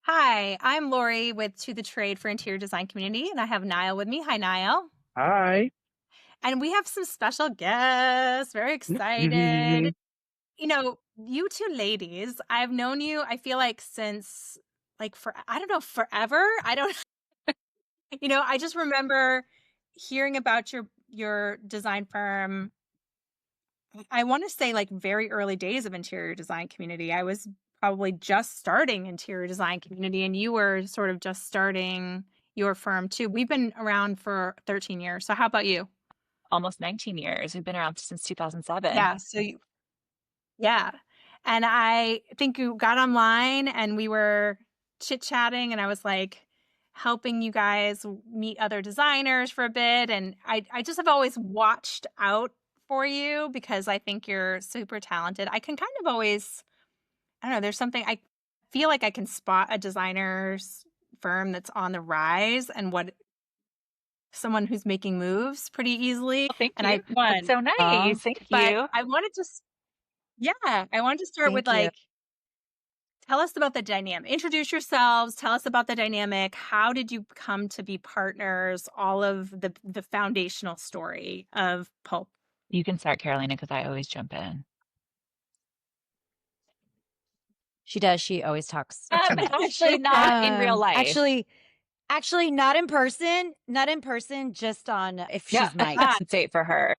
Hi, I'm Lori with To The Trade for Interior Design Community, and I have Niall with me. Hi, Niall. Hi. And we have some special guests. Very excited. Mhm. You two ladies, I've known you, I feel like since I don't know, forever. I don't, I just remember hearing about your design firm. I want to say like very early days of interior design community. I was probably just starting interior design community, and you were sort of just starting your firm too. We've been around for 13 years. So how about you? Almost 19 years. We've been around since 2007. Yeah. Yeah. And I think you got online and we were chit-chatting, and I was like helping you guys meet other designers for a bit. And I just have always watched out for you because I think you're super talented. I can kind of always, I don't know, there's something I feel like I can spot a designer's firm that's on the rise and what someone who's making moves pretty easily. Well, thank And you. I That's won. so nice. Thank But you. I wanted to, yeah, I wanted to start with Thank you. like, tell us about the dynamic. Introduce yourselves. Tell us about the dynamic. How did you come to be partners? All of the foundational story of Pulp. You can start, Carolina, because I always jump in. She does. She always talks too much. Actually, not in real life. Actually, not in person. Not in person. Just on if Yeah, she's mic'd. say it for her.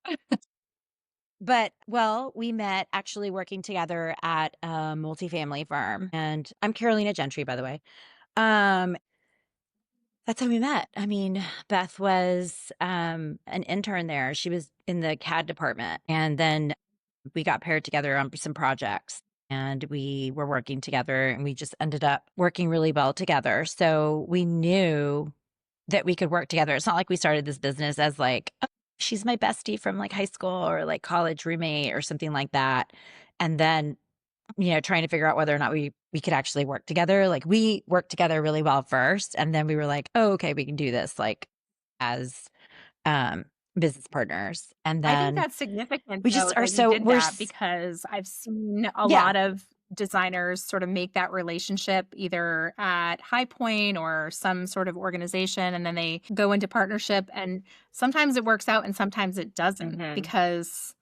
But well, we met actually working together at a multifamily firm, and I'm Carolina Gentry, by the way. Um, that's how we met. I mean, Beth was an intern there. She was in the CAD department, and then we got paired together on some projects. And we were working together, and we just ended up working really well together. So we knew that we could work together. It's not like we started this business as like, oh, she's my bestie from like high school or like college roommate or something like that. And then, trying to figure out whether or not we could actually work together. Like we worked together really well first. And then we were like, oh, okay, we can do this like as um business partners. And I think then that's significant, we though, just are that you so did that because I've seen a yeah. lot of designers sort of make that relationship either at High Point or some sort of organization, and then they go into partnership. And sometimes it works out and sometimes it doesn't because,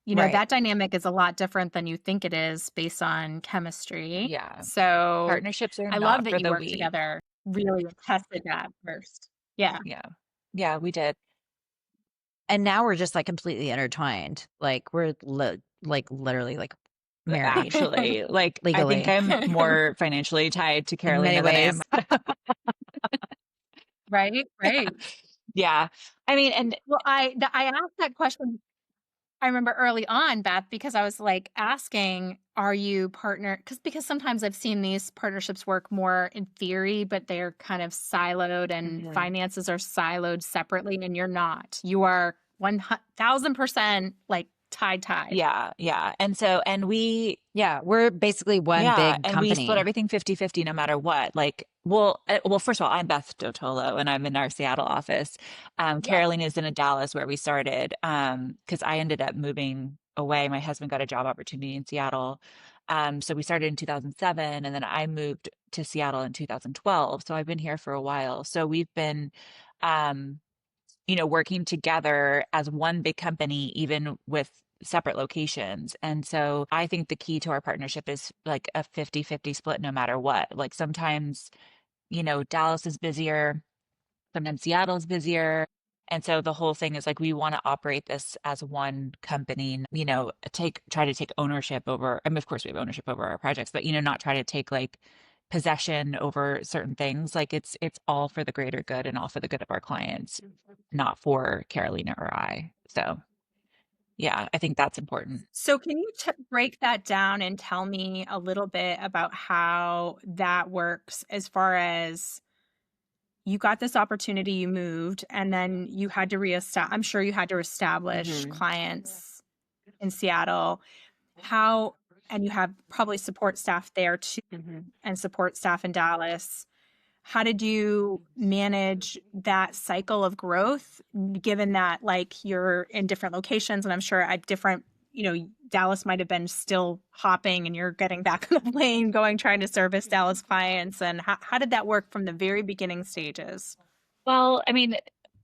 Right. that dynamic is a lot different than you think it is based on chemistry. Yeah. So Partnerships are I love not that for you the work weak. together, really tested that first. Yeah. Yeah. Yeah, we did. And now we're just like completely intertwined. Like we're like literally like married Actually, like, I think legally I'm more financially tied to in many Carolina than I am. ways. Right. Right. Yeah. I mean, and Well, I asked that question, I remember early on, Beth, because I was like asking, are you partner? Because sometimes I've seen these partnerships work more in theory, but they're kind of siloed and Mhm. finances are siloed separately, and you're not. You are 1000% like tied. Yeah, yeah. And we Yeah, we're basically one Yeah, big and we split company. everything 50-50 no matter what. Like, well, first of all, I'm Beth Dotolo and I'm in our Seattle office. Yeah. Caroline is in a Dallas where we started because I ended up moving away. My husband got a job opportunity in Seattle. So we started in 2007 and then I moved to Seattle in 2012. So I've been here for a while. So we've been um working together as one big company, even with separate locations. And so I think the key to our partnership is like a 50-50 split no matter what. Like sometimes, Dallas is busier, sometimes Seattle's busier. And so the whole thing is like we want to operate this as one company, try to take ownership over, I mean, of course we have ownership over our projects, but not try to take like possession over certain things. Like it's all for the greater good and all for the good of our clients, not for Carolina or I. So yeah, I think that's important. So can you break that down and tell me a little bit about how that works as far as you got this opportunity, you moved, and then you had to reestablish, I'm sure you had to establish Mhm. clients in Seattle. How, and you have probably support staff there too, Mhm. and support staff in Dallas. How did you manage that cycle of growth, given that like you're in different locations and I'm sure at different, Dallas might have been still hopping and you're getting back on the plane, going, trying to service Dallas clients. And how did that work from the very beginning stages? Well, I mean,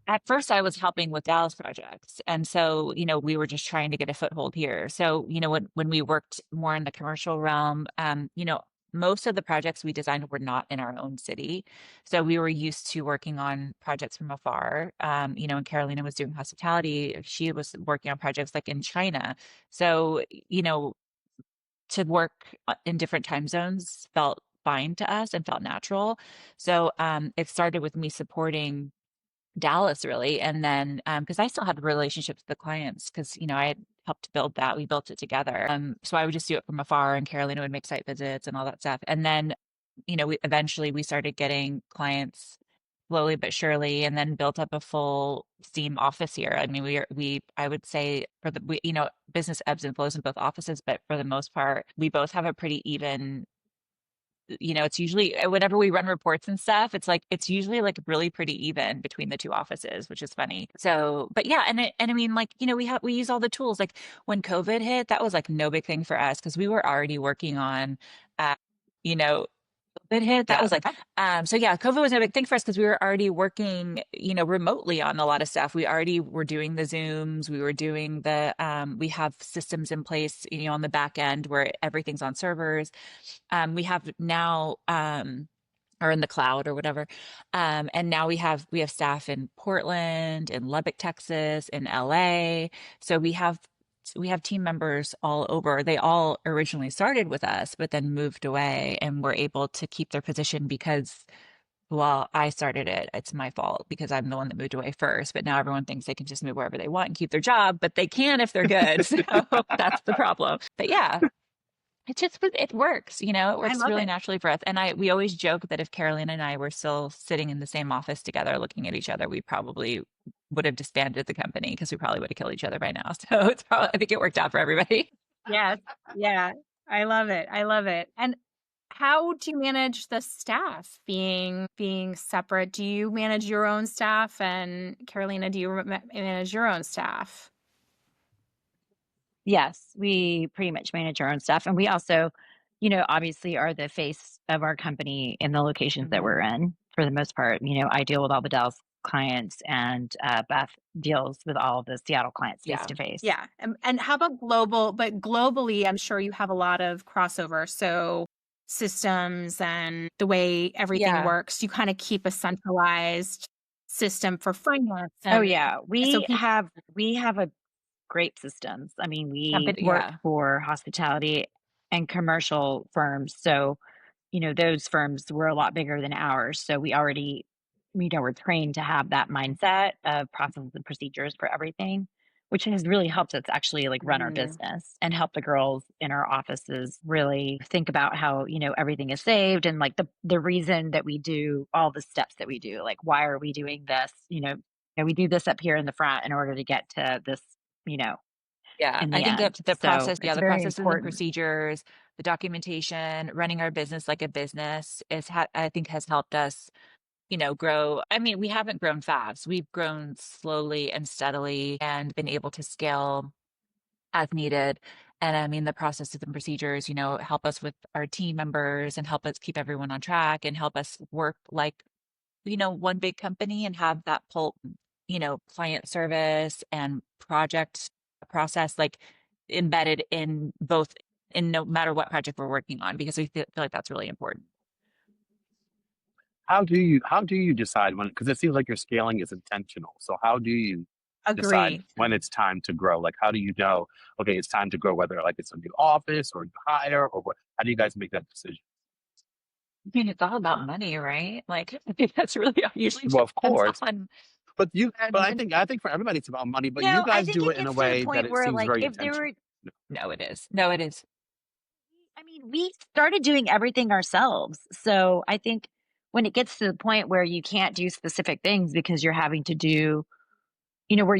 at first I was helping with Dallas projects. And so, we were just trying to get a foothold here. So, when we worked more in the commercial realm, most of the projects we designed were not in our own city. So we were used to working on projects from afar. When Carolina was doing hospitality, she was working on projects like in China. So, to work in different time zones felt fine to us and felt natural. So it started with me supporting Dallas really. And then because I still had relationships with the clients because I had helped build that. We built it together. So I would just do it from afar and Carolina would make site visits and all that stuff. And then, we started getting clients slowly but surely and then built up a full steam office here. I mean, I would say business ebbs and flows in both offices, but for the most part, we both have a pretty even, it's usually whenever we run reports and stuff, it's usually like really pretty even between the two offices, which is funny. So, but yeah, and I mean, like, we use all the tools. Like when COVID hit, that was like no big thing for us because we were already working on, you know, COVID hit, that was like, so yeah, COVID was no big thing for us because we were already working, remotely on a lot of stuff. We already were doing the Zooms, we were doing we have systems in place, on the back end where everything's on servers. We have now, or in the cloud or whatever. And now we have staff in Portland, in Lubbock, Texas, in LA. So we have team members all over. They all originally started with us, but then moved away and were able to keep their position because, well, I started it. It's my fault because I'm the one that moved away first. But now everyone thinks they can just move wherever they want and keep their job, but they can if they're good. So that's the problem. But yeah, it works, it I works love really it. naturally for us. And we always joke that if Caroline and I were still sitting in the same office together looking at each other, we probably would have disbanded the company because we probably would have killed each other by now. So I think it worked out for everybody. Yes. Yeah. I love it. I love it. And how do you manage the staff being separate? Do you manage your own staff? And Carolina, do you manage your own staff? Yes, we pretty much manage our own stuff. And we also, obviously are the face of our company in the locations that Mhm. we're in for the most part. I deal with all the Dallas clients and Beth deals with all of the Seattle clients face Yeah. to face. Yeah. And how about global? But globally, I'm sure you have a lot of crossover. So systems and the way everything Yeah. works, you kind of keep a centralized system for finance. Oh And yeah, so we have a great systems. I mean, we Company, work yeah. for hospitality and commercial firms. So, those firms were a lot bigger than ours. So we already, we're trained to have that mindset of processes and procedures for everything, which has really helped us actually like run our Mhm. business and help the girls in our offices really think about how, everything is saved and like the reason that we do all the steps that we do. Like, why are we doing this? We do this up here in the front in order to get to this, you know, Yeah, in I the think end. So it's the very processes and important. procedures, the documentation, running our business like a business I think has helped us, grow. I mean, we haven't grown fast. We've grown slowly and steadily and been able to scale as needed. And I mean, the processes and procedures, help us with our team members and help us keep everyone on track and help us work like, one big company and have that Pulp, client service and project process like embedded in both in no matter what project we're working on because we feel like that's really important. How do you decide when, because it seems like your scaling is intentional. So how do you decide agree. when it's time to grow? Like how do you know, okay, it's time to grow, whether like it's a new office or you hire or what? How do you guys make that decision? I mean, it's all about money, right? Like I think that's really usually Well, of depends course. on But I and think for everybody it's about money, but you I guys think do it it in a gets to the way that point it where seems like very if there were intentional. no, it is. No, it is. I mean, we started doing everything ourselves. So I think when it gets to the point where you can't do specific things because you're having to do, where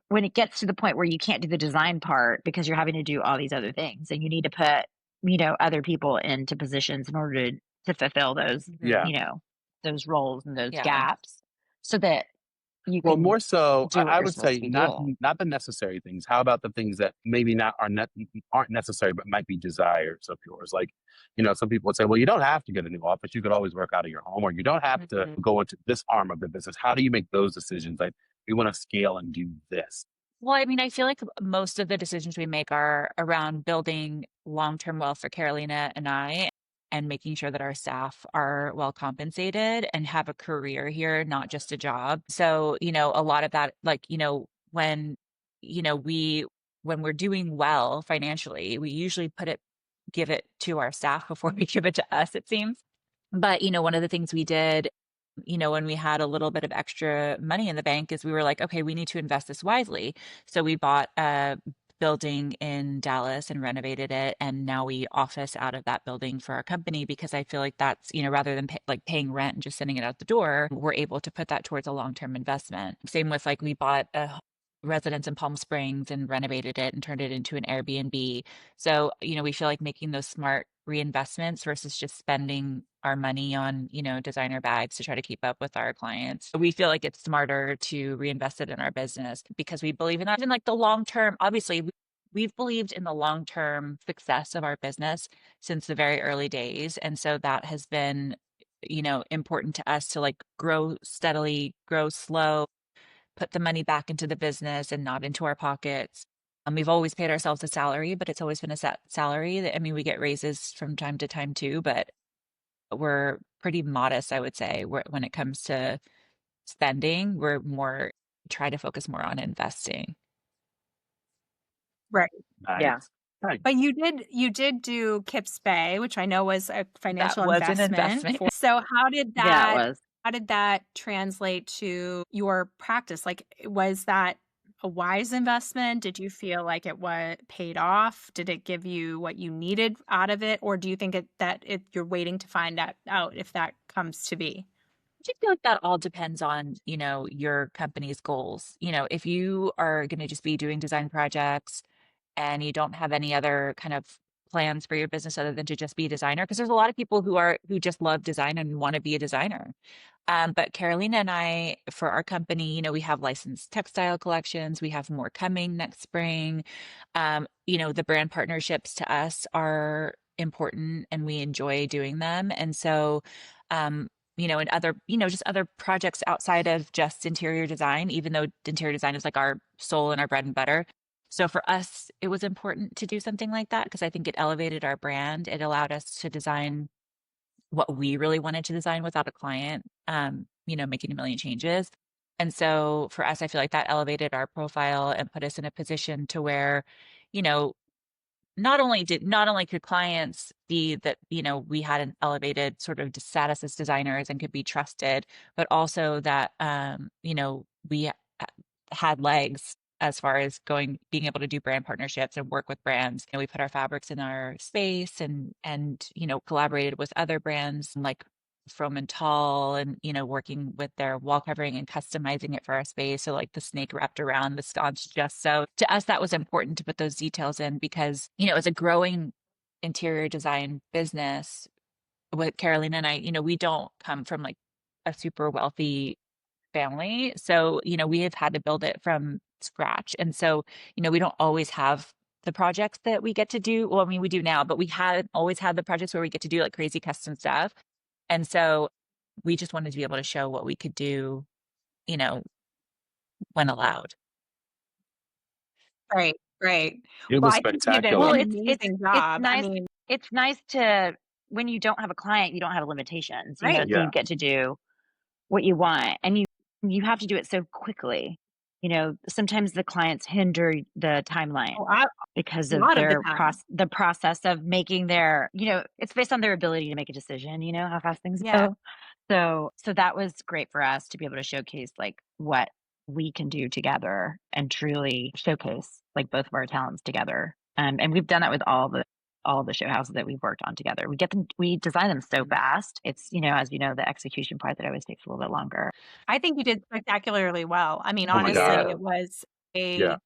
when it gets to the point where you can't do the design part because you're having to do all these other things and you need to put, other people into positions in order to fulfill those, Mhm. Yeah. you know, those roles and those Yeah. gaps so that you Well, can more so, do what I you're would supposed say to be not doing. not the necessary things. How about the things that maybe not are not aren't necessary, but might be desires of yours? Like, some people would say, well, you don't have to get a new office. You could always work out of your home, or you don't have to Mhm. go into this arm of the business. How do you make those decisions? Like, we want to scale and do this. Well, I mean, I feel like most of the decisions we make are around building long-term wealth for Carolina and I, and making sure that our staff are well compensated and have a career here, not just a job. So, a lot of that, like, when, when we're doing well financially, we usually give it to our staff before we give it to us, it seems. But, one of the things we did, when we had a little bit of extra money in the bank is we were like, okay, we need to invest this wisely. So we bought a building in Dallas and renovated it. And now we office out of that building for our company because I feel like that's, rather than like paying rent and just sending it out the door, we're able to put that towards a long-term investment. Same with like we bought a residence in Palm Springs and renovated it and turned it into an Airbnb. So, we feel like making those smart reinvestments versus just spending our money on, designer bags to try to keep up with our clients. We feel like it's smarter to reinvest it in our business because we believe in that. And like the long term, obviously, we've believed in the long term success of our business since the very early days. And so that has been, important to us to like grow steadily, grow slow, put the money back into the business and not into our pockets. We've always paid ourselves a salary, but it's always been a set salary. I mean, we get raises from time to time too, but we're pretty modest, I would say, when it comes to spending. We're more try to focus more on investing. Right. Yeah. Nice. Nice. But you did do Kips Bay, which I know was a That financial was an investment investment. for. So Yeah, it was. how did that translate to your practice? Like, was that a wise investment? Did you feel like it was paid off? Did it give you what you needed out of it? Or do you think you're waiting to find that out if that comes to be? I just feel like that all depends on, your company's goals. If you are going to just be doing design projects and you don't have any other kind of plans for your business other than to just be a designer, because there's a lot of people who just love design and want to be a designer. But Carolina and I, for our company, we have licensed textile collections. We have more coming next spring. The brand partnerships to us are important and we enjoy doing them. And so, and other, just other projects outside of just interior design, even though interior design is like our soul and our bread and butter. So for us, it was important to do something like that because I think it elevated our brand. It allowed us to design what we really wanted to design without a client, making a million changes. And so for us, I feel like that elevated our profile and put us in a position to where, you know, not only could clients see that, we had an elevated sort of status as designers and could be trusted, but also that, we had legs as far as being able to do brand partnerships and work with brands. We put our fabrics in our space and, collaborated with other brands like Tall and, working with their wall covering and customizing it for our space. So like the snake wrapped around the sconce just so to us, that was important to put those details in because, as a growing interior design business with Carolina and I, we don't come from like a super wealthy family. So, we have had to build it from scratch. And so, we don't always have the projects that we get to do. Well, I mean, we do now, but we had always had the projects where we get to do like crazy custom stuff. And so we just wanted to be able to show what we could do, you know, when allowed. Right, right. It Well, was I think you did Well, spectacular. an it's amazing it's job. I nice mean, it's nice to when you don't have a client, you don't have limitations, right. so Yeah. you get to do what you want and you have to do it so quickly. Sometimes the clients hinder the timeline Oh, because a of lot of the time. the process of making it's based on their ability to make a decision, how fast things Yeah. go. So that was great for us to be able to showcase like what we can do together and truly showcase like both of our talents together. And we've done that with all the show houses that we've worked on together. We design them so fast. It's, as the execution part that always takes a little bit longer. I think you did spectacularly well. I mean, Oh my honestly, God. it was Yeah. a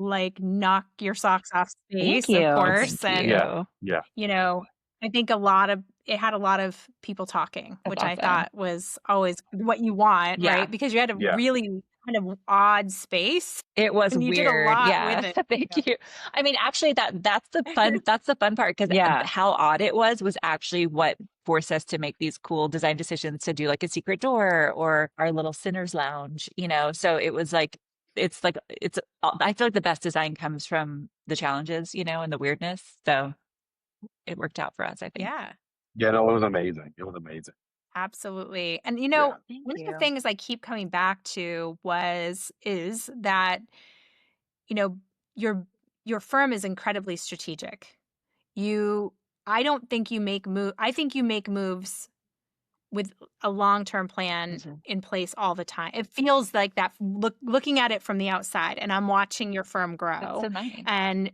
like knock your socks off Thank space, of you. course. Thank And, Yeah. you. Yeah. I think it had a lot of people talking, That's which I awesome. thought was always what you want, Yeah. right? Because you had to Yeah. really kind of odd space. It was And you did a weird. lot Yeah. with it. Thank you. I mean, actually that's the fun part because Yeah. how odd it was actually what forced us to make these cool design decisions to do like a secret door or our little sinner's lounge, So it was like I feel like the best design comes from the challenges, and the weirdness. So it worked out for us, I think. Yeah, Yeah, no, it was amazing. It was amazing. absolutely. And Yeah. Thank one of the you. things I keep coming back to is that, you know, your firm is incredibly strategic. You I don't think you make I think you make moves with a long-term plan Mhm. in place all the time. It feels like that looking at it from the outside, and I'm watching your firm That's grow, so nice. and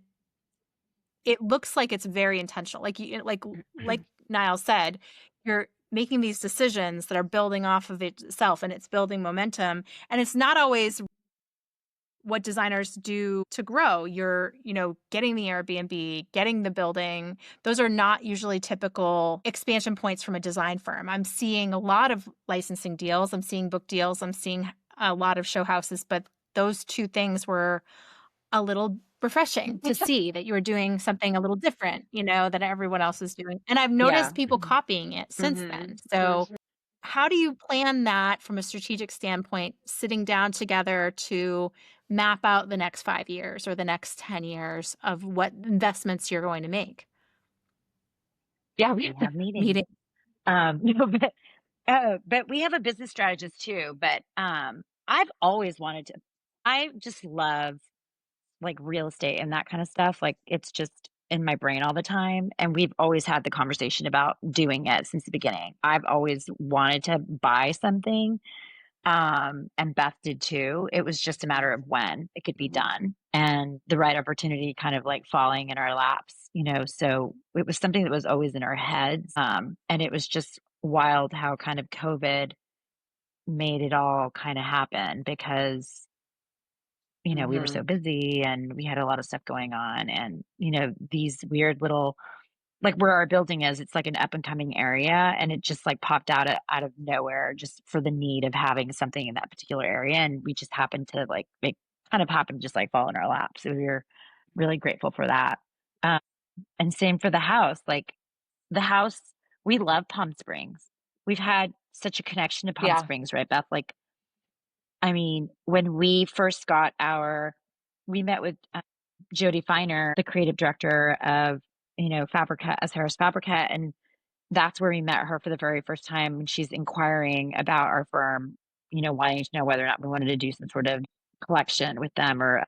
it looks like it's very intentional. Like Niall said, you're making these decisions that are building off of itself, and it's building momentum, and it's not always what designers do to grow. You're, getting the Airbnb, getting the building. Those are not usually typical expansion points from a design firm. I'm seeing a lot of licensing deals. I'm seeing book deals. I'm seeing a lot of show houses, but those two things were a little refreshing to see that you were doing something a little different, that everyone else is doing. And I've Yeah. noticed people copying it since then. So how do you plan that from a strategic standpoint, sitting down together to map out the next 5 years or the next 10 years of what investments you're going to make? Yeah. We have meetings. Meeting. No, but we have a business strategist too. But I've always wanted to. I just love like real estate and that kind of stuff. Like it's just in my brain all the time. And we've always had the conversation about doing it since the beginning. I've always wanted to buy something. And Beth did too. It was just a matter of when it could be done and the right opportunity kind of like falling in our laps. So it was something that was always in our heads. And it was just wild how kind of COVID made it all kind of happen because we were so busy and we had a lot of stuff going on and these weird little like where our building is, it's like an up and coming area and it just like popped out of nowhere just for the need of having something in that particular area and we just happened to like make kind of happened to just like fall in our laps. So we were really grateful for that. Um, and same for the house. Like the house, we love Palm Springs. We've had such a connection to Palm Yeah. Springs, right, Beth? Like I mean, when we first got we met with Jody Feiner, the creative director of, Fabrica as Harris Fabrica. And that's where we met her for the very first time when she's inquiring about our firm, wanting to know whether or not we wanted to do some sort of collection with them or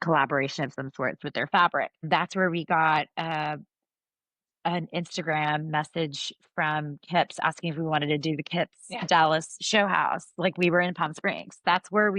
collaboration of some sorts with their fabric. That's where we got an Instagram message from Kips asking if we wanted to do the Kips Dallas show house. Like we were in Palm Springs. That's where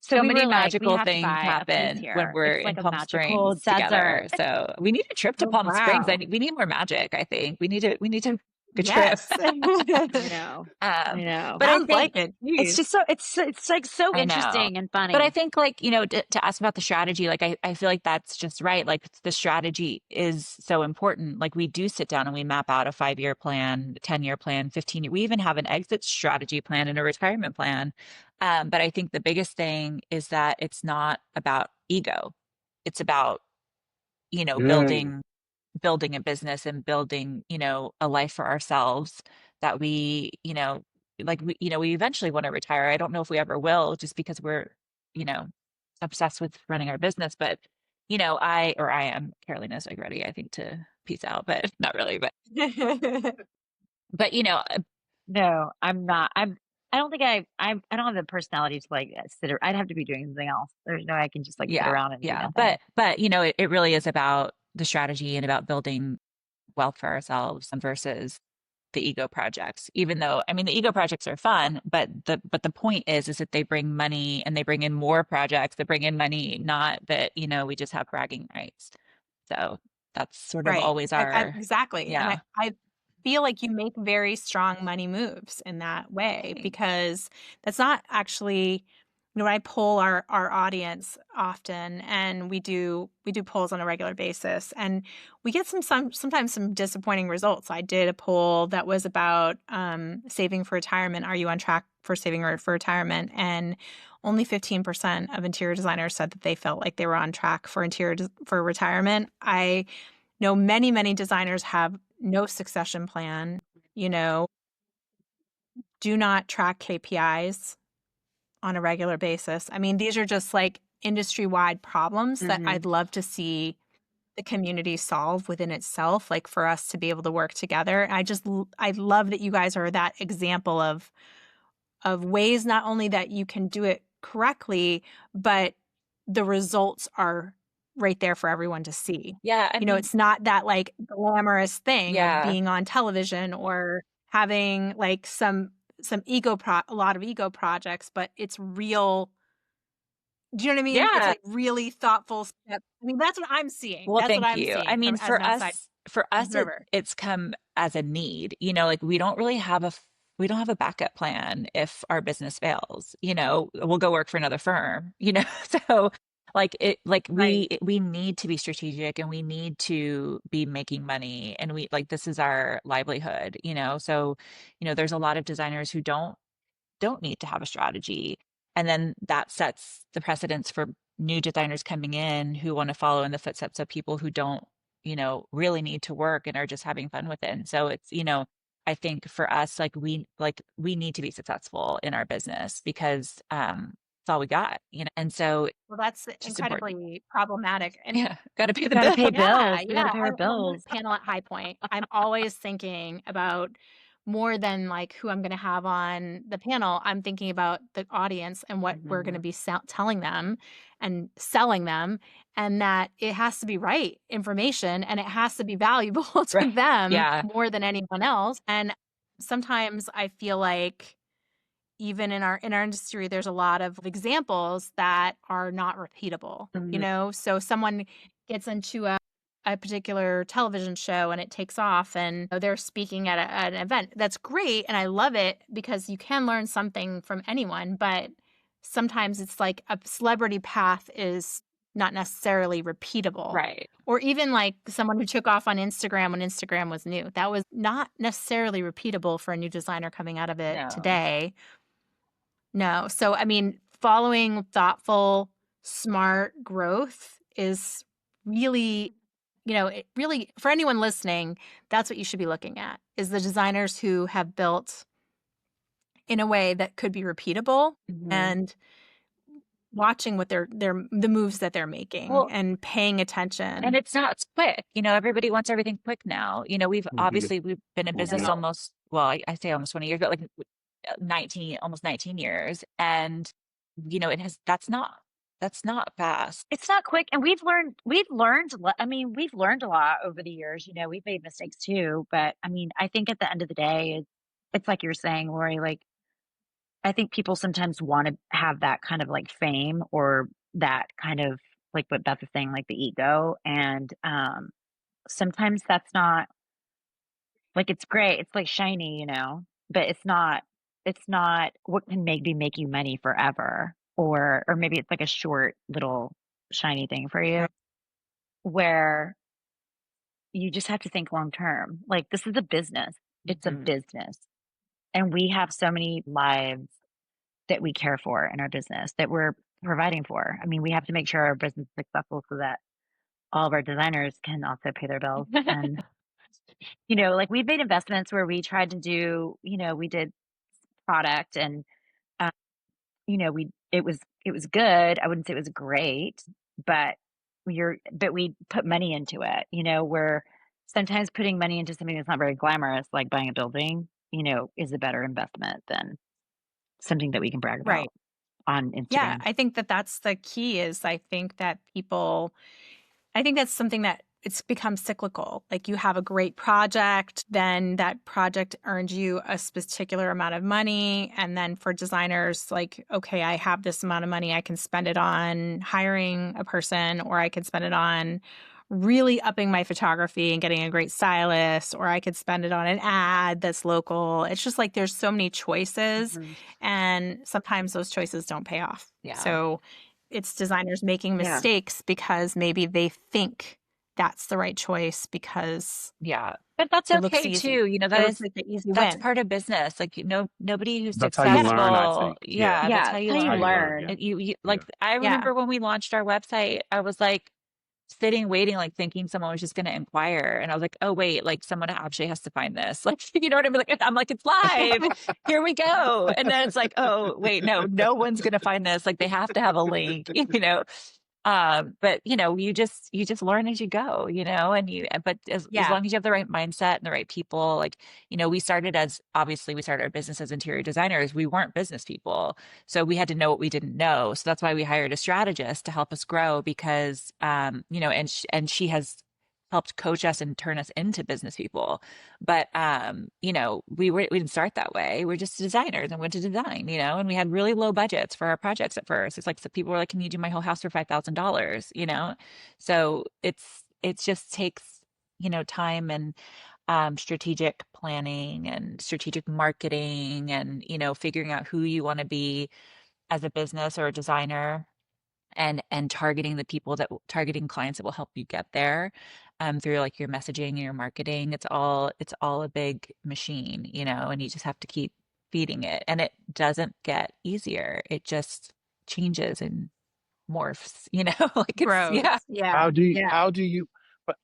so we many were like, we magical have to things buy a place happen when here. we're It's in like a Palm magical Springs together. desert. So we need a trip to Oh, Palm Springs. wow. We need more magic, I think. We need a good trip. Yes. I know. I know. But I Sounds think like it. It's Jeez. just so it's like so I know. interesting and But I funny. think like, to ask about the strategy, like I feel like that's just right. Like the strategy is so important. Like we do sit down and we map out a 5-year plan, 10-year plan, 15-year. We even have an exit strategy plan and a retirement plan. But I think the biggest thing is that it's not about ego. It's about, Mm. building a business and building, a life for ourselves that we, like we eventually want to retire. I don't know if we ever will just because we're, you know, obsessed with running our business, but I am. Carolina's like ready, I think, to peace out, but not really, but No, I'm not. I don't think I don't have the personality to like I'd have to be doing something else. There's no way I can just like sit yeah, around and do yeah. nothing. But it really is about the strategy and about building wealth for ourselves versus the ego projects. Even though, I mean, the ego projects are fun, but the point is that they bring money and they bring in more projects that bring in money, not that, we just have bragging rights. So that's sort of Right. always our, Exactly. And yeah. I feel like you make very strong money moves in that way Thanks. because that's not actually when I poll our audience often, and we do polls on a regular basis, and we get sometimes some disappointing results. I did a poll that was about saving for retirement. Are you on track for saving for retirement? And only 15% of interior designers said that they felt like they were on track for for retirement. I know many designers have no succession plan, do not track KPIs on a regular basis. I mean, these are just like industry-wide problems that Mhm. I'd love to see the community solve within itself, like for us to be able to work together. I love that you guys are that example of ways not only that you can do it correctly, but the results are right there for everyone to see. Yeah, I mean, It's not that like glamorous thing of yeah. being on television or having like a lot of ego projects, but it's real. Do you know what I mean? It's Yeah. like really thoughtful steps. I mean, that's what I'm seeing. Well, That's what thank I'm you. I seeing from mean, as an outside for us observer. it's come as a need. Like we don't really have we don't have a backup plan if our business fails. We'll go work for another firm. So like Right. we need to be strategic and we need to be making money and we like this is our livelihood. So, there's a lot of designers who don't need to have a strategy. And then that sets the precedence for new designers coming in who want to follow in the footsteps of people who don't, really need to work and are just having fun with it. And so I think for us, we need to be successful in our business because it's all we got. And so it's Well, that's just important. incredibly problematic. And Yeah, got to pay the Got to bill. pay yeah, bills. We got to yeah. pay our On this bills. panel at High Point, I'm always thinking about more than like who I'm going to have on the panel. I'm thinking about the audience and what we're going to Mhm. be telling them and selling them, and that it has to be right information and it has to be valuable to Right. them Yeah. more than anyone else. And sometimes I feel like even in our industry, there's a lot of examples that are not repeatable. Mhm. So someone gets into a particular television show and it takes off and they're speaking at an event. That's great. And I love it because you can learn something from anyone, but sometimes it's like a celebrity path is not necessarily repeatable. Right. Or even like someone who took off on Instagram when Instagram was new. That was not necessarily repeatable for a new designer coming out of it No. today. No. So, I mean, following thoughtful, smart growth is really, it really, for anyone listening, that's what you should be looking at is the designers who have built in a way that could be repeatable Mhm. and watching what the moves that they're making Well, and paying and attention. it's not quick. Everybody wants everything quick now. We've been in business almost, well, I say almost 20 years, but like 19, almost 19 years. And, that's not fast. It's not quick, and we've learned a lot over the years. We've made mistakes too, but I mean, I think at the end of the day, it's like you're saying, Lori, like I think people sometimes want to have that kind of like fame or that kind of like what Beth is saying, like the ego. And sometimes that's not like it's great, it's like shiny, but it's not what can maybe make you money forever. Or maybe it's like a short little shiny thing for you Right. where you just have to think long term. Like this is a business. It's a Mhm. business. And we have so many lives that we care for in our business that we're providing for. I mean, we have to make sure our business is successful so that all of our designers can also pay their bills. And, like we've made investments where we tried to do, we did product and, uh, it was good. I wouldn't say it was great, but we put money into it, where sometimes putting money into something that's not very glamorous, like buying a building, is a better investment than something that we can brag Right. about on Yeah. Instagram. I think that that's the key is I think that's something that it's become cyclical. Like you have a great project, then that project earns you a particular amount of money. And then for designers, like, okay, I have this amount of money, I can spend it on hiring a person or I can spend it on really upping my photography and getting a great stylist, or I could spend it on an ad that's local. It's just like there's so many choices, and sometimes those choices don't pay off. Yeah. So it's designers making Yeah. mistakes because maybe they think that's the right choice because Yeah. But that's it looks okay easy. too. You know, It looks like the easy that's win. part of business. Like, nobody who's That's how you learn, I successful. think. Yeah. That's Yeah, how it's you how you How learn. you learn. learn. Yeah. You Yeah. like, I Yeah. remember when we launched our website, I was like sitting, waiting, like thinking someone was just going to inquire. And I was like, oh, wait, like someone actually has to find this. Like, you know what I mean? Like, I'm like, it's live. Here we go. And then it's like, oh, wait, no one's going to find this. Like, they have to have a link, you know? But you know, you just learn as you go, you know, but as Yeah. long as you have the right mindset and the right people, like, you know, we started our business as interior designers. We weren't business people. So we had to know what we didn't know. So that's why we hired a strategist to help us grow because, you know, and she has helped coach us and turn us into business people. But you know, we didn't start that way. We're just designers and went to design, you know, and we had really low budgets for our projects at first. It's like, so people were like, can you do my whole house for $5,000? You know? So it just takes, you know, time and strategic planning and strategic marketing and, you know, figuring out who you want to be as a business or a designer and targeting clients that will help you get there through like your messaging and your marketing. It's all a big machine, you know, and you just have to keep feeding it, and it doesn't get easier. It just changes and morphs, you know. Like, it's, Grows. yeah. Yeah. How do you Yeah.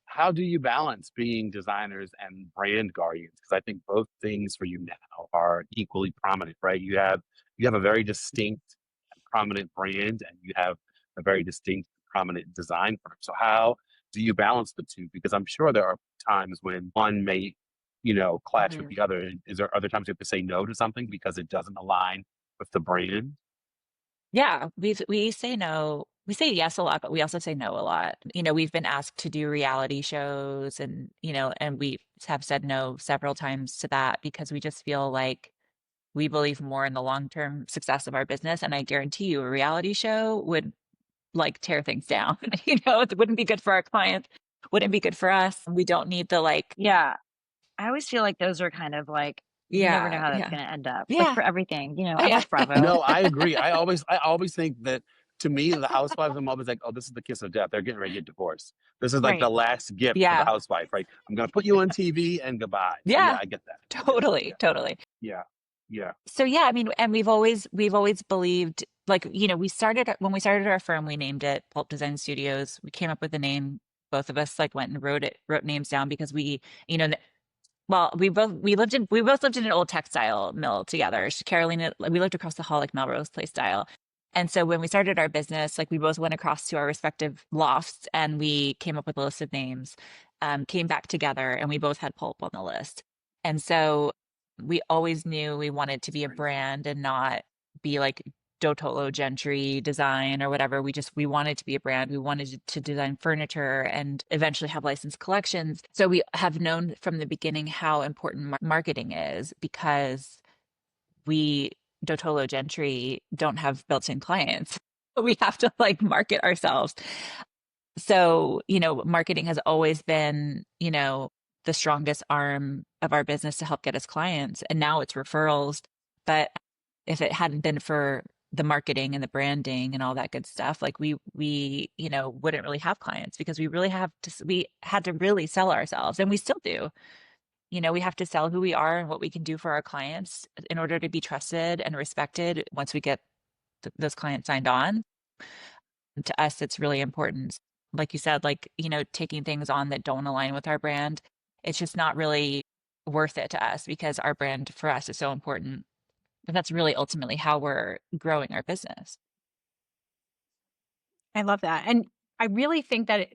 how do you balance being designers and brand guardians? Because I think both things for you now are equally prominent, right? You have a very distinct and prominent brand, and you have a very distinct prominent design firm. So how do you balance the two? Because I'm sure there are times when one may, clash with the other. Is there other times you have to say no to something because it doesn't align with the brand? Yeah, we say no. We say yes a lot, but we also say no a lot. You know, we've been asked to do reality shows and, you know, and we have said no several times to that because we just feel like we believe more in the long-term success of our business. And I guarantee you a reality show would like tear things down. You know, it wouldn't be good for our clients, wouldn't be good for us. We don't need the like, Yeah. I always feel like those are kind of like, you never know how that's yeah, going to end up. Like yeah, for everything, you know, I yeah. watch Bravo. No, I agree. I always think that, to me, the housewives, I'm always like, oh, this is the kiss of death. They're getting ready to get divorced. This is like the Right. last gift for the Yeah, housewife, right? I'm gonna put you on TV and goodbye. So yeah, yeah, I get that. totally, totally. Yeah. Yeah. So yeah, I mean, and we've always believed, like, you know, when we started our firm, we named it Pulp Design Studios. We came up with the name. Both of us like went and wrote names down because you know, well, we both lived in an old textile mill together. Carolina, we lived across the hall like Melrose Place style. And so when we started our business, like we both went across to our respective lofts and we came up with a list of names, came back together, and we both had Pulp on the list. And so we always knew we wanted to be a brand and not be like Dotolo Gentry design or whatever. We wanted to be a brand. We wanted to design furniture and eventually have licensed collections. So we have known from the beginning how important marketing is because we, Dotolo Gentry, don't have built-in clients. We have to like market ourselves. So, you know, marketing has always been, you know, the strongest arm of our business to help get us clients. And now it's referrals. But if it hadn't been for the marketing and the branding and all that good stuff, like you know, wouldn't really have clients because we had to really sell ourselves, and we still do. You know, we have to sell who we are and what we can do for our clients in order to be trusted and respected once we get those clients signed on. To us, it's really important. Like you said, like, you know, taking things on that don't align with our brand, it's just not really worth it to us because our brand for us is so important. But that's really ultimately how we're growing our business. I love that. And I really think that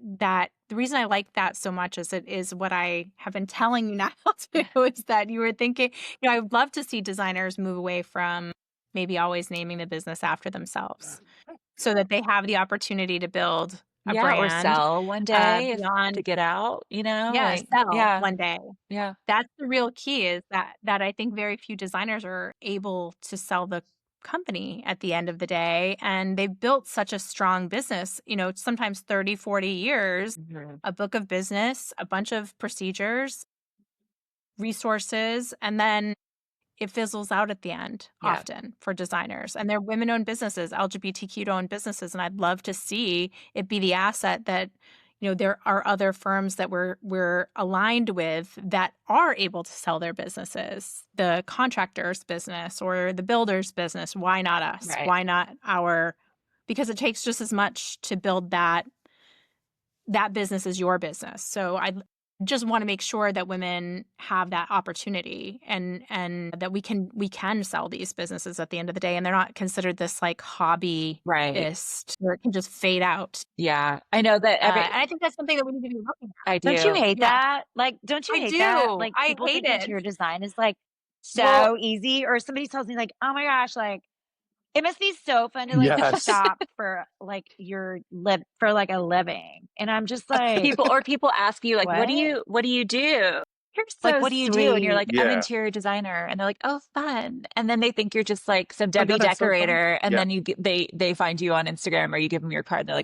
the reason I like that so much is it is what I have been telling you now too, is that you were thinking, I would love to see designers move away from maybe always naming the business after themselves so that they have the opportunity to build a Yeah, or brand sell one day to beyond, get out, you know, yeah, like, sell yeah, one day. yeah. That's the real key, is that I think very few designers are able to sell company at the end of the day. And they've built such a strong business, sometimes 30, 40 years, a book of business, a bunch of procedures, resources, and then it fizzles out at the end often for designers. And they're women-owned businesses, LGBTQ-owned businesses. And I'd love to see it be the asset that, there are other firms that we're aligned with that are able to sell their businesses, the contractor's business or the builder's business. Why not us? Right. Why not because it takes just as much to build that business as your business. So I just want to make sure that women have that opportunity and that we can sell these businesses at the end of the day, and they're not considered this like hobbyist where it can just fade out. Yeah, I know that and I think that's something that we need to be looking at. I do. Don't you hate that? Like, don't you hate that? Like, I people hate think it. interior design is like so easy, or somebody tells me like, oh my gosh, like it must be so fun to like shop for like for like a living. And I'm just like, people ask you like, what do you do? You're so like, what do you do? And you're like, I'm interior designer. And they're like, oh, fun. And then they think you're just like some Debbie decorator. So and then they find you on Instagram, or you give them your card. And they're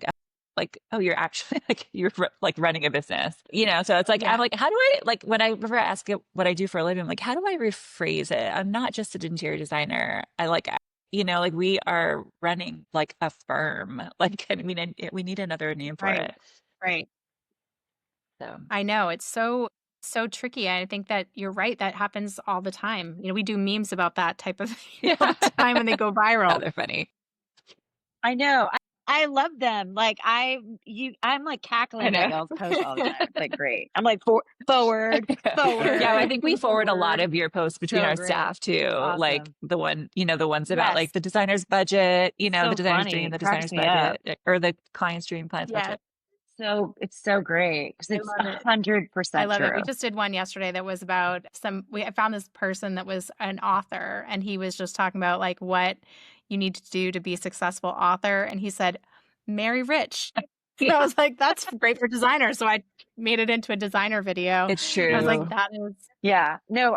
like, oh, you're actually like, you're like running a business, so it's like, I'm like, how do I, like, when I ever ask it, what I do for a living, I'm like, how do I rephrase it? I'm not just an interior designer. I like, like we are running like a firm, like, I mean, we need another name for it. Right. So I know it's so tricky. I think that you're right. That happens all the time. We do memes about that type of thing all the time when they go viral. Oh, they're funny. I know. I love them. Like I'm like cackling at y'all's posts all the time. It's like great. I'm like forward. Yeah, I think we forward a lot of your posts between our staff too. Awesome. Like the ones about like the designer's budget, the designer's dream, the designer's budget, or the client's dream, client's budget. So it's so great because it's 100% I love true. it. We just did one yesterday that was about I found this person that was an author, and he was just talking about like what you need to do to be a successful author. And he said, marry rich. So I was like, that's great for designers. So I made it into a designer video. It's true. I was like, that is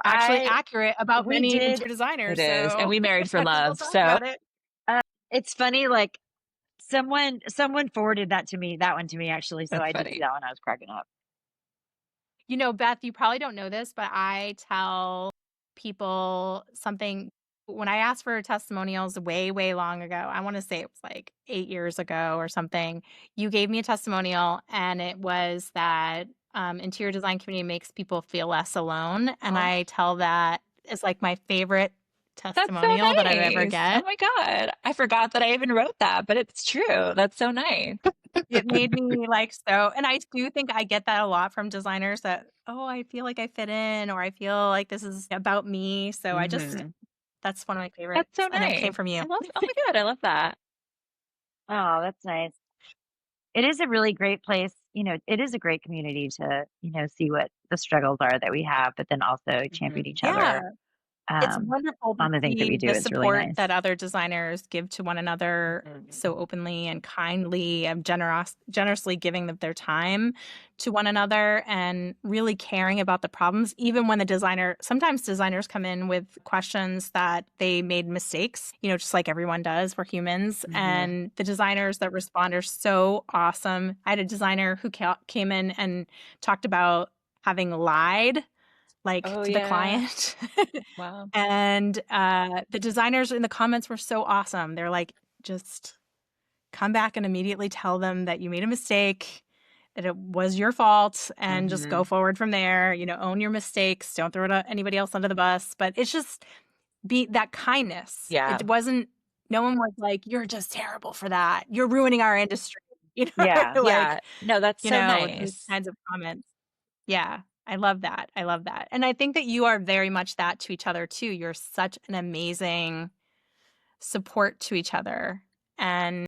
actually accurate about many interior designers. It is. And we married for love. So it's funny, like someone forwarded that one to me actually. So I did see that one. I was cracking up. Beth, you probably don't know this, but I tell people something when I asked for testimonials way, way long ago. I want to say it was like 8 years ago or something. You gave me a testimonial, and it was that interior design community makes people feel less alone. And I tell that as like my favorite testimonial that I'd ever get. Oh my God. I forgot that I even wrote that, but it's true. That's so nice. It made me like so. And I do think I get that a lot from designers that, I feel like I fit in, or I feel like this is about me. So I just, that's one of my favorites. That's so nice. And it came from you. Oh my God. I love that. Oh, that's nice. It is a really great place. It is a great community to, see what the struggles are that we have, but then also champion each other. It's wonderful on the things that we do. The it's support really nice that other designers give to one another so openly and kindly, and generously giving their time to one another and really caring about the problems, even when sometimes designers come in with questions that they made mistakes, just like everyone does. We're humans. And the designers that respond are so awesome. I had a designer who came in and talked about having lied to the client. Wow. And the designers in the comments were so awesome. They're like, just come back and immediately tell them that you made a mistake, that it was your fault, and just go forward from there. Own your mistakes. Don't throw anybody else under the bus. But it's just be that kindness. Yeah. It wasn't, no one was like, you're just terrible for that. You're ruining our industry. No, that's so nice. These kinds of comments. Yeah. I love that. And I think that you are very much that to each other too. You're such an amazing support to each other. And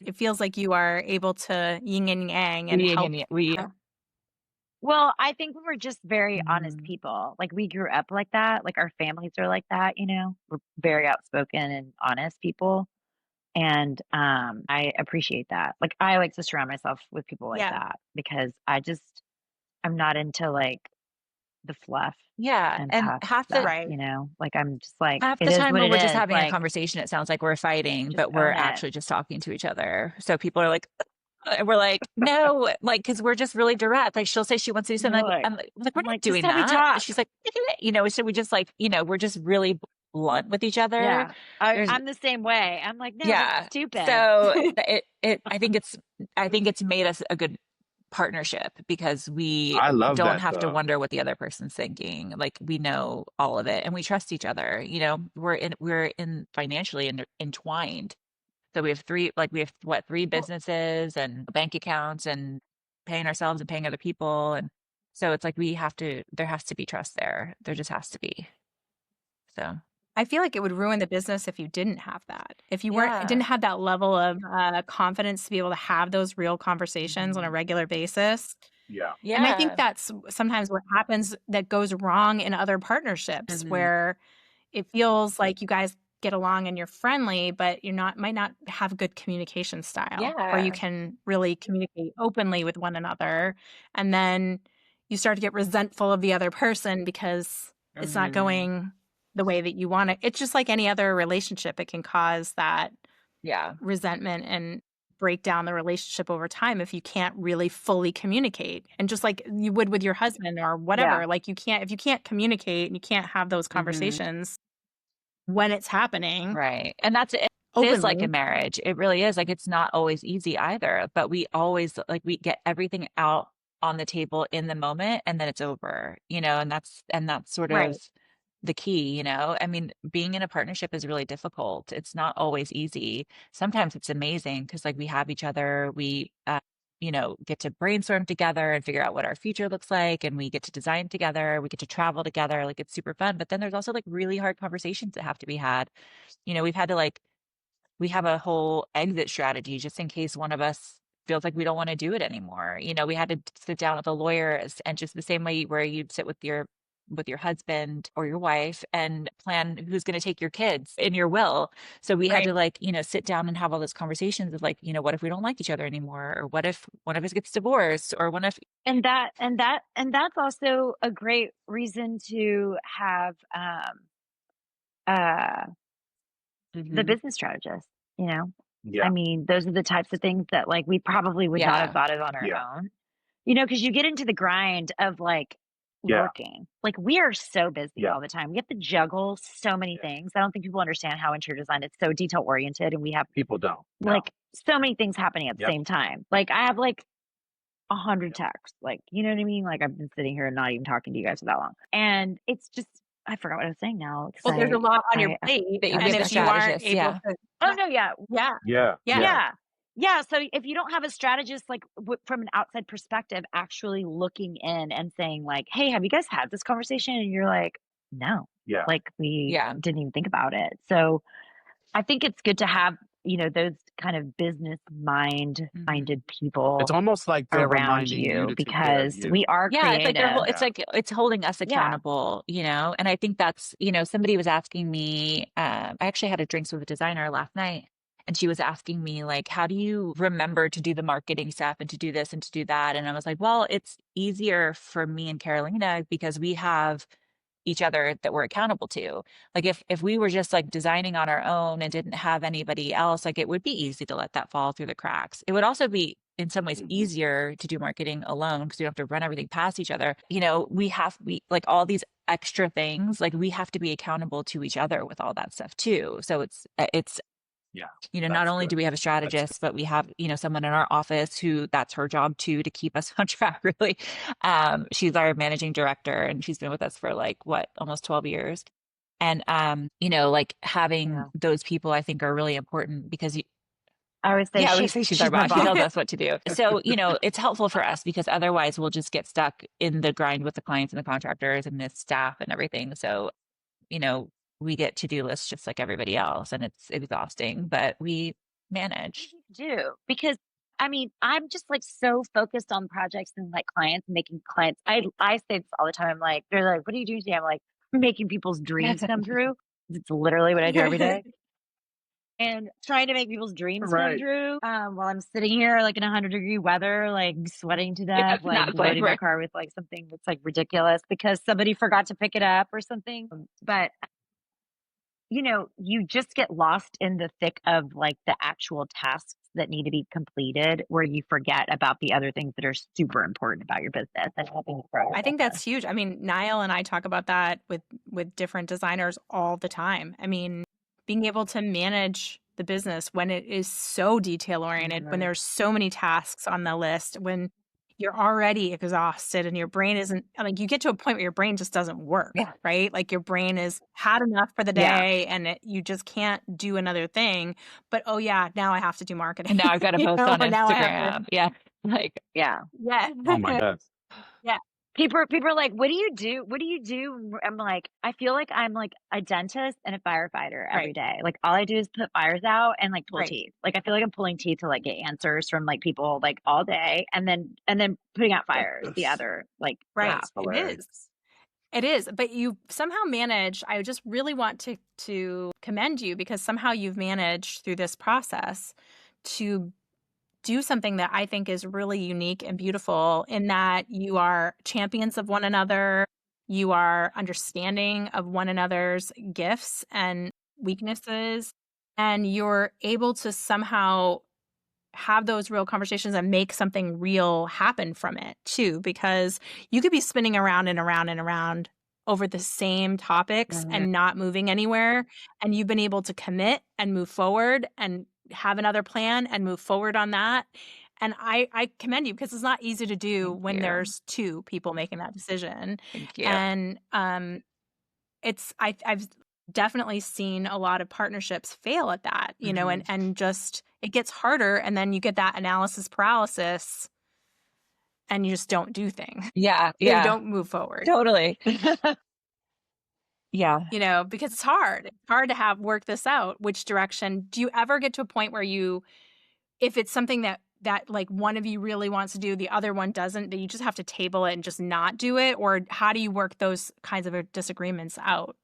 it feels like you are able to yin and yang and help. Well, I think we're just very honest people. Like we grew up like that. Like our families are like that, We're very outspoken and honest people. And I appreciate that. Like I like to surround myself with people like that, because I'm not into like the fluff Yeah. and And tough stuff, Right. you know? Like, I'm just like, half it the is time what when it we're just is. having a Like, conversation, it sounds like we're fighting, just but we're own it. actually just talking to each other. So people are like, and we're like, no, like, cause we're just really direct. Like she'll say she wants to do something. You're We're I'm not like, just doing how we that. talk. She's like, you know, so we just like, you know, we're just really blunt with each other. Yeah. There's, I'm the same way. I'm like, no, that's yeah. stupid. So I think it's made us a good partnership because we I love don't that have to though. wonder what the other person's thinking. Like we know all of it and we trust each other. You know, we're in financially entwined. So we have what, three businesses and bank accounts and paying ourselves and paying other people. And so it's like there has to be trust there. There just has to be. So I feel like it would ruin the business if you didn't have that. If you didn't yeah. have that level of confidence to be able to have those real conversations on a Mhm. regular basis. Yeah. And I think Yeah. that's sometimes what happens that goes wrong in other partnerships Hmm. where it feels like you guys get along and you're friendly, but might not have good communication style where you Yeah. can really communicate openly with one another. And then you start to get resentful of the other person because it's not Hmm. going the way that you want it. It's just like any other relationship. It can cause that Yeah. resentment and break down the relationship over time if you can't really fully communicate. And just like you would with your husband or Yeah. whatever, like if you can't communicate and you can't have those Hmm. conversations when it's happening Right. And it is like a openly. marriage. It really is. Like it's not always easy either, but we always like we get everything out on the table in the moment and then it's over, you know, and that's sort of Right. the key, you know. I mean, being in a partnership is really difficult. It's not always easy. Sometimes it's amazing because like we have each other, we you know, get to brainstorm together and figure out what our future looks like and we get to design together, we get to travel together, like it's super fun. But then there's also like really hard conversations that have to be had. You know, we have a whole exit strategy just in case one of us feels like we don't want to do it anymore. You know, we had to sit down with a lawyer and just the same way where you'd sit with your husband or your wife and plan who's going to take your kids in your will. So we had Right. to like, you know, sit down and have all those conversations of like, you know, what if we don't like each other anymore? Or what if one of us gets divorced? Or what if And that's also a great reason to have uh the Mhm. business strategist, you know? I Yeah. mean, those are the types of things that like we probably would not have Yeah. thought of on our Yeah. own. You know, because you get into the grind of like Yeah. working. Like we are so busy Yeah. all the time. We have to juggle so many Yeah. things. I don't think people understand how interior design is so detail oriented and we have People don't. No. like so many things happening at the Yep. same time. Like I have like 100 Yep. texts. Like, you know what I mean? Like I've been sitting here and not even talking to you guys for that long. And it's just I forgot what I was saying now because Well, there's a lot on your I plate. That I we was And have a if you distracted. aren't strategist. able Yeah. to, Oh no, yeah. yeah, Yeah. yeah, Yeah. Yeah. Yeah. So if you don't have a strategist, like from an outside perspective, actually looking in and saying, like, hey, have you guys had this conversation? And you're like, no, Yeah. like we Yeah. didn't even think about it. So I think it's good to have, you know, those kind of business Mhm. minded It's people almost like they're around reminding you you to take care of because we you. are Yeah, it's like creative. Yeah. it's holding us Yeah. accountable, you know? And I think that's, you know, somebody was asking me, I actually had a drinks with a designer last night, and she was asking me, like, how do you remember to do the marketing stuff and to do this and to do that? And I was like, well, it's easier for me and Carolina because we have each other that we're accountable to. Like if we were just like designing on our own and didn't have anybody else, like it would be easy to let that fall through the cracks. It would also be in some ways Mhm. easier to do marketing alone because you don't have to run everything past each other. You know, we like all these extra things, like we have to be accountable to each other with all that stuff too. So it's Yeah. you know, not That's only good. do we have a That's good. strategist, but we have, you know, someone in our office who that's her job too, to keep us on track, really. She's our managing director and she's been with us for like what, almost 12 years. And you know, like having Yeah. those people I think are really important because I always say yeah, I would say she's our she's my boss. She boss. tells us what to do. So, you know, it's helpful for us because otherwise we'll just get stuck in the grind with the clients and the contractors and the staff and everything. So, you know, we get to-do lists just like everybody else and it's exhausting, but we manage. Do because I mean I'm just like so focused on projects and like clients and making clients. I say this all the time. I'm like they're like, what are you doing today? I'm like making people's dreams come true. It's literally what I do every day. and trying to make people's dreams come Right. true. While I'm sitting here like in 100-degree weather, like sweating to death, like Exactly, loading my right. car with like something that's like ridiculous because somebody forgot to pick it up or something. But you know, you just get lost in the thick of like the actual tasks that need to be completed where you forget about the other things that are super important about your business and helping you grow your I think business. that's huge. I mean, Niall and I talk about that with different designers all the time. I mean, being able to manage the business when it is so detail oriented, when there's so many tasks on the list, when you're already exhausted and your brain isn't like you get to a point where your brain just doesn't work, Yeah. right? Like your brain is had enough for the Yeah. day and you just can't do another thing. But oh yeah, now I have to do marketing. And now I've got to You post know, on or now I have to, Instagram. Yeah. Like, Yeah. yeah. Oh my God. Yeah. People are like, what do you do? What do you do? I'm like, I feel like I'm like a dentist and a firefighter every Right. day. Like all I do is put fires out and like pull Right. teeth. Like I feel like I'm pulling teeth to like get answers from like people like all day and then putting out fires the other like Right. half. It is. It is, but you somehow managed. I just really want to commend you because somehow you've managed through this process to do something that I think is really unique and beautiful in that you are champions of one another. You are understanding of one another's gifts and weaknesses, and you're able to somehow have those real conversations and make something real happen from it too, because you could be spinning around and around and around over the same topics and not moving anywhere. And you've been able to commit and move forward and have another plan and move forward on that. And I commend you because it's not easy to do thank when you. there's two people making that decision. Thank you. And I've definitely seen a lot of partnerships fail at that, you know, and just it gets harder and then you get that analysis paralysis and you just don't do things. Yeah. You Yeah. don't move forward, Totally. Yeah. you know, because it's hard. It's hard to have work this out. Which direction? Do you ever get to a point where you, if it's something that like one of you really wants to do, the other one doesn't, that you just have to table it and just not do it? Or how do you work those kinds of disagreements out?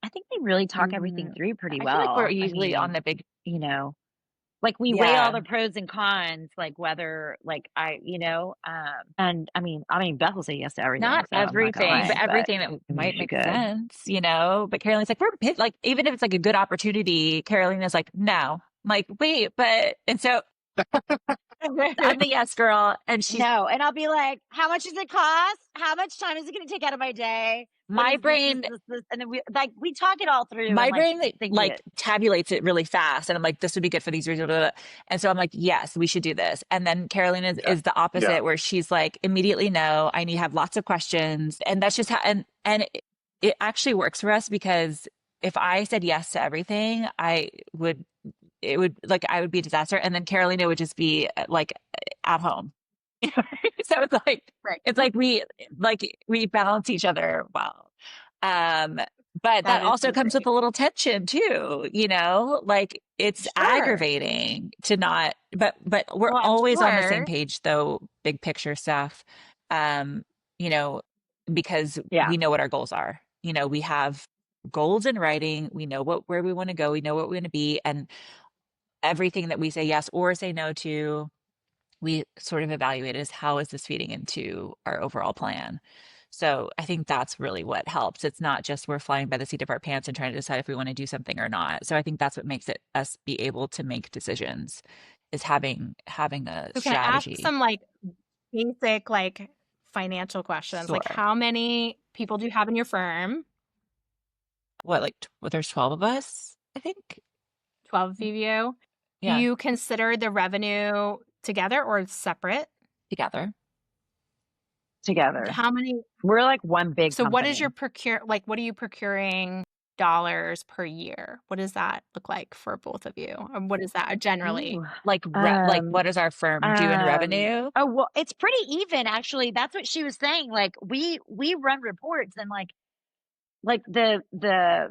I think they really talk everything through pretty I feel like we're well. I usually on mean, the big, you know, like we weigh all yeah, the pros and cons, like whether like and I mean Beth will say yes to everything, not so I'm not gonna everything, but lie, but everything that I mean might she make could. sense, you know, but Caroline's like, like, even if it's like a good opportunity, Caroline is like, no. I'm like, wait, but, and so I'm the yes girl. And she's, No, and I'll be like, how much does it cost? How much time is it going to take out of my day? What my is brain, this? And then we talk it all through and my like brain think through like it. tabulates it really fast. And I'm like, this would be good for these reasons. Blah, blah, blah. And so I'm like, yes, we should do this. And then Caroline is the opposite, Yeah. where she's like, immediately, no, I need to have lots of questions. And that's just how, and it actually works for us, because if I said yes to everything, it would like, I would be a disaster. And then Carolina would just be like at home. So Right. it's like we balance each other well. But that That is also so comes with great. a little tension too, you know, like it's Sure. aggravating to not, but we're Well, I'm always on the same sure. page though, big picture stuff. Um, you know, because Yeah. we know what our goals are. You know, we have goals in writing, we know where we want to go, we know what we want to be, and everything that we say yes or say no to, we sort of evaluate as how is this feeding into our overall plan. So I think that's really what helps. It's not just we're flying by the seat of our pants and trying to decide if we want to do something or not. So I think that's what makes it us be able to make decisions, is having a So can I ask strategy. some like basic like financial questions? Like Sure. how many people do you have in your firm? What, like, there's 12 of us, I think. 12 of you. Do Yeah, you consider the revenue together or separate? together. Together. How many? We're like one big So what is your company. what are you procuring dollars per year? What does that look like for both of you? Or what is that generally? Ooh. Like what does our firm do in revenue? Oh well, it's pretty even actually. That's what she was saying. Like we run reports and like the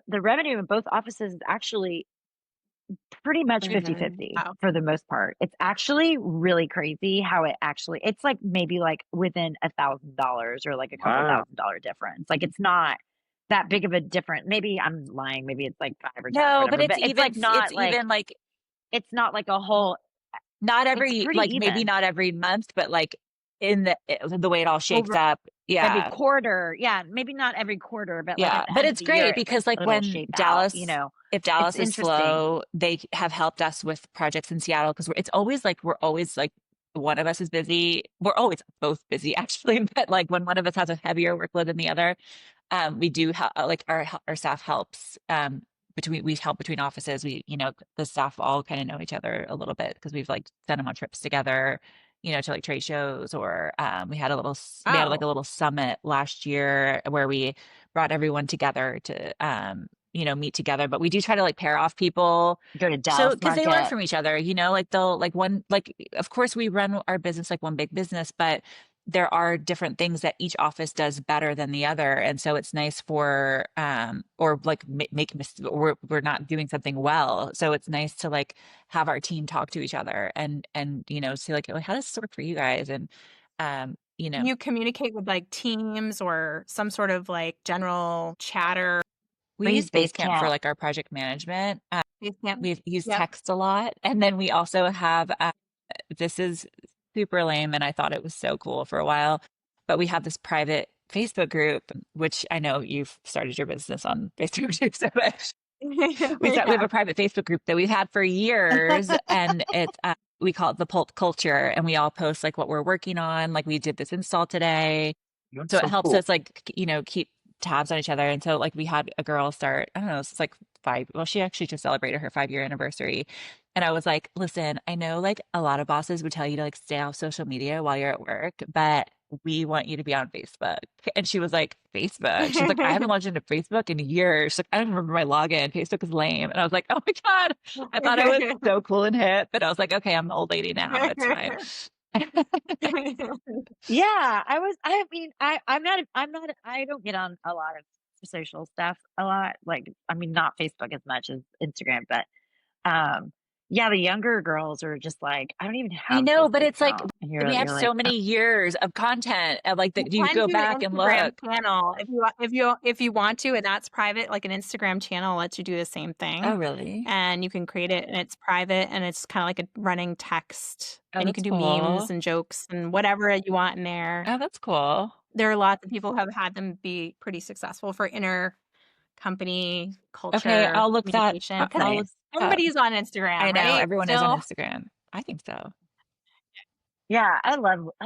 revenue in both offices is actually pretty much Pretty 50-50 wow. for the most part. It's actually really crazy how it's like maybe like within $1,000 or like a couple Wow. $1,000 difference. Like it's not that big of a difference. Maybe I'm lying. Maybe it's like 5 or 10 or No, but whatever, but it's like not it's like, even like it's not like a whole, not it's every, pretty like maybe even not every month, but like in the way it all shakes over up. every Yeah. quarter. Yeah. Maybe not every quarter, but like at Yeah. the But end of it's the year, great because like it'll when shape out, you know, If it's Dallas is interesting. slow, they have helped us with projects in Seattle because it's always like we're always like one of us is busy. We're always both busy actually, but like when one of us has a heavier workload than the other, we do like our staff helps we help between offices. We, you know, the staff all kind of know each other a little bit because we've like sent them on trips together, you know, to like trade shows, or we had we had like Oh, a little summit last year where we brought everyone together to you know, meet together. But we do try to like pair off people, Go to so Dallas because they learn Market. from each other, you know, like they'll like one, like of course we run our business like one big business, but there are different things that each office does better than the other. And so it's nice for or like we're not doing something well, so it's nice to like have our team talk to each other and you know, see like, "Oh, how does this work for you guys?" And you know, you communicate with like teams or some sort of like general chatter. we We use use Basecamp for Basecamp. like our project management. These can't. We've used Yep. text a lot, and then we also have this is super lame, and I thought it was so cool for a while, but we have this private Facebook group, which I know you've started your business on Facebook too, so we have Yeah. a private Facebook group that we've had for years, and it's we call it the Pulp culture, and we all post like what we're working on, like we did this install today, That's so it so helps cool. us like, you know, keep tabs on each other. And so like we had a girl start, I don't know, it's like well, she actually just celebrated her 5-year anniversary. And I was like, listen, I know like a lot of bosses would tell you to like stay off social media while you're at work, but we want you to be on Facebook. And she was like, Facebook? She's like, I haven't logged into Facebook in years. She's like, I don't remember my login. Facebook is lame. And I was like, oh my God, I thought I was so cool and hip. But I was like, okay, I'm the old lady now. It's fine. Yeah, I mean, I don't get on a lot of social stuff a lot. Like, I mean, not Facebook as much as Instagram, but um, yeah, the younger girls are just like, I don't even I have a know, but Facebook it's like account. And we have you're so like, many years of content of like You that you can go do an back and Instagram look. channel if you want to, and that's private. Like an Instagram channel lets you do the same Oh, thing, really? and you can create it, and it's private, and it's kind of like a running text, Oh, and you can that's do memes cool. and jokes and whatever you want in there. Oh, that's cool. There are lots of people who have had them be pretty successful for company Okay, culture communication that's I'll because look nice. up. everybody's on Instagram, I know right? everyone is on Still. Instagram. I think so. Yeah, I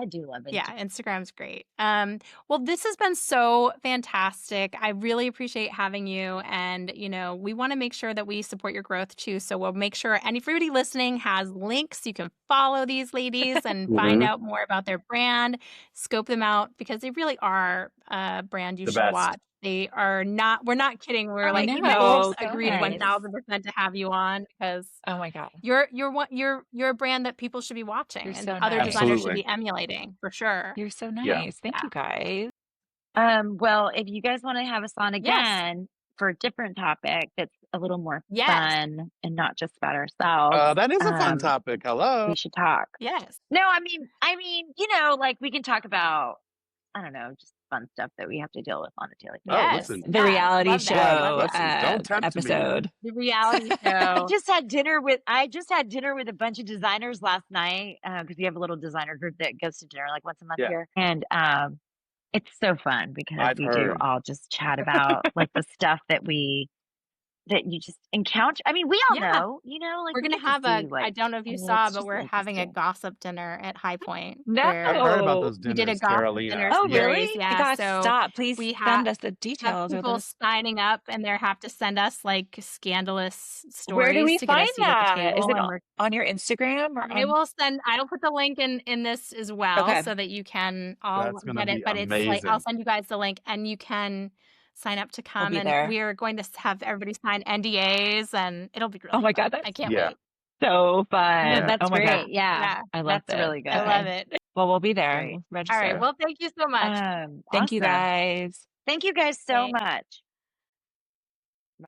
do love it. Yeah, Instagram's great. Well, this has been so fantastic. I really appreciate having you. And, you know, we want to make sure that we support your growth too. So we'll make sure everybody listening has links. You can follow these ladies and find Hmm. out more about their brand, scope them out because they really are a brand you The should best. watch. They are not, we're not kidding. We're I like, we both know, so agreed Nice. nice. 1000% to have you on because Oh my God, you're a brand that people should be watching you're and so other nice. designers should Absolutely. be emulating for sure. You're so Yeah. nice. Thank Yeah. you guys. Well, if you guys want to have us on Yes. again for a different topic that's a little more Yes. fun and not just about ourselves, That is a fun topic. Hello. we should talk. Yes. No, I mean, you know, like we can talk about, I don't know, just fun stuff that we have to deal with on a daily Oh, basis. Yes. listen. The Yes. reality Love that. Well, Love show that. listen. Don't tempt me. episode. The reality I show. just had dinner with a bunch of designers last night because we have a little designer group that goes to dinner like once a month Yeah. here, and it's so fun because I've we do heard. all just chat about like the stuff that you just encounter. I mean, we all Yeah. know, you know, like We're we going to get to have see I like, don't know if I you mean, saw, it's but just we're having a interesting. gossip dinner at High Point I've where heard about No. those we did a dinners, gossip Carolina. dinner Oh, Yeah. really? series. You Yeah. guys So stop. Please we send us the have details or people the signing up and they have to send us like scandalous Where do stories we to get a find seat at the that? Is table. it And we're on your Instagram or on? I will put the link in this as well Okay. so that you can all That's going to get it. be But it's like, I'll amazing. send you guys the link and you can sign up to We'll come. be And there. we are going to have everybody sign NDAs and it'll be Oh really my fun. God, I that's can't Yeah. wait. so fun. Yeah. Oh That's my God, great. Yeah, Yeah. I love that's this. really good. I love Okay. it. Well, we'll be there. Great. We'll All right. register. Well, thank you so much. Thank you Awesome. guys. Thank you guys so Thanks. much.